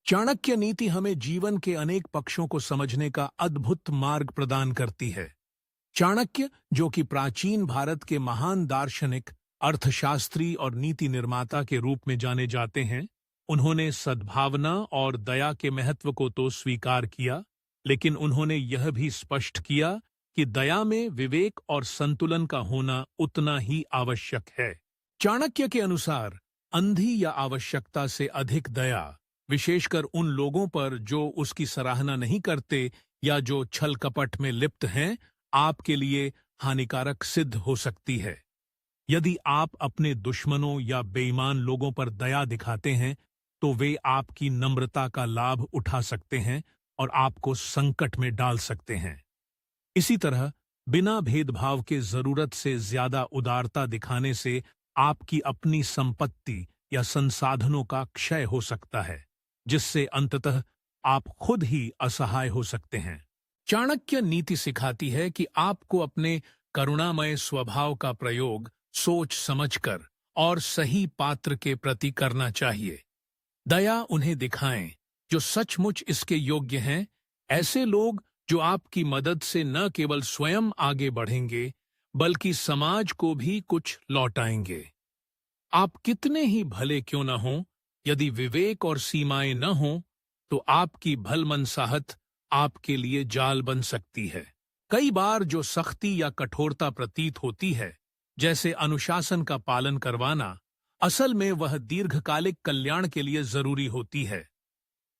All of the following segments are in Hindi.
चाणक्य नीति हमें जीवन के अनेक पक्षों को समझने का अद्भुत मार्ग प्रदान करती है। चाणक्य, जो कि प्राचीन भारत के महान दार्शनिक, अर्थशास्त्री और नीति निर्माता के रूप में जाने जाते हैं, उन्होंने सद्भावना और दया के महत्व को तो स्वीकार किया, लेकिन उन्होंने यह भी स्पष्ट किया कि दया में विवेक और संतुलन का होना उतना ही आवश्यक है। चाणक्य के अनुसार अंधी या आवश्यकता से अधिक दया, विशेषकर उन लोगों पर जो उसकी सराहना नहीं करते या जो छल कपट में लिप्त हैं, आपके लिए हानिकारक सिद्ध हो सकती है। यदि आप अपने दुश्मनों या बेईमान लोगों पर दया दिखाते हैं, तो वे आपकी नम्रता का लाभ उठा सकते हैं और आपको संकट में डाल सकते हैं। इसी तरह बिना भेदभाव के जरूरत से ज्यादा उदारता दिखाने से आपकी अपनी संपत्ति या संसाधनों का क्षय हो सकता है, जिससे अंततः आप खुद ही असहाय हो सकते हैं। चाणक्य नीति सिखाती है कि आपको अपने करुणामय स्वभाव का प्रयोग सोच समझकर और सही पात्र के प्रति करना चाहिए। दया उन्हें दिखाएं जो सचमुच इसके योग्य हैं, ऐसे लोग जो आपकी मदद से न केवल स्वयं आगे बढ़ेंगे बल्कि समाज को भी कुछ लौटाएंगे। आप कितने ही भले क्यों न हों, यदि विवेक और सीमाएं न हों, तो आपकी भलमनसाहत आपके लिए जाल बन सकती है। कई बार जो सख्ती या कठोरता प्रतीत होती है, जैसे अनुशासन का पालन करवाना, असल में वह दीर्घकालिक कल्याण के लिए जरूरी होती है।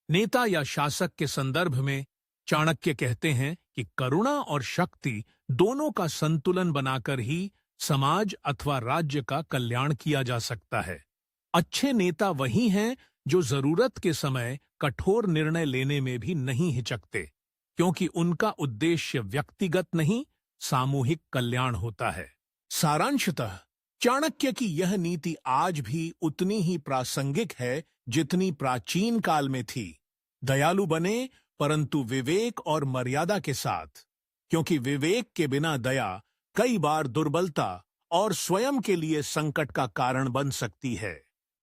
नेता या शासक के संदर्भ में चाणक्य कहते हैं कि करुणा और शक्ति दोनों का संतुलन बनाकर ही समाज अथवा राज्य का कल्याण किया जा सकता है। अच्छे नेता वही हैं जो जरूरत के समय कठोर निर्णय लेने में भी नहीं हिचकते, क्योंकि उनका उद्देश्य व्यक्तिगत नहीं, सामूहिक कल्याण होता है। सारांशतः चाणक्य की यह नीति आज भी उतनी ही प्रासंगिक है जितनी प्राचीन काल में थी। दयालु बने, परंतु विवेक और मर्यादा के साथ, क्योंकि विवेक के बिना दया कई बार दुर्बलता और स्वयं के लिए संकट का कारण बन सकती है।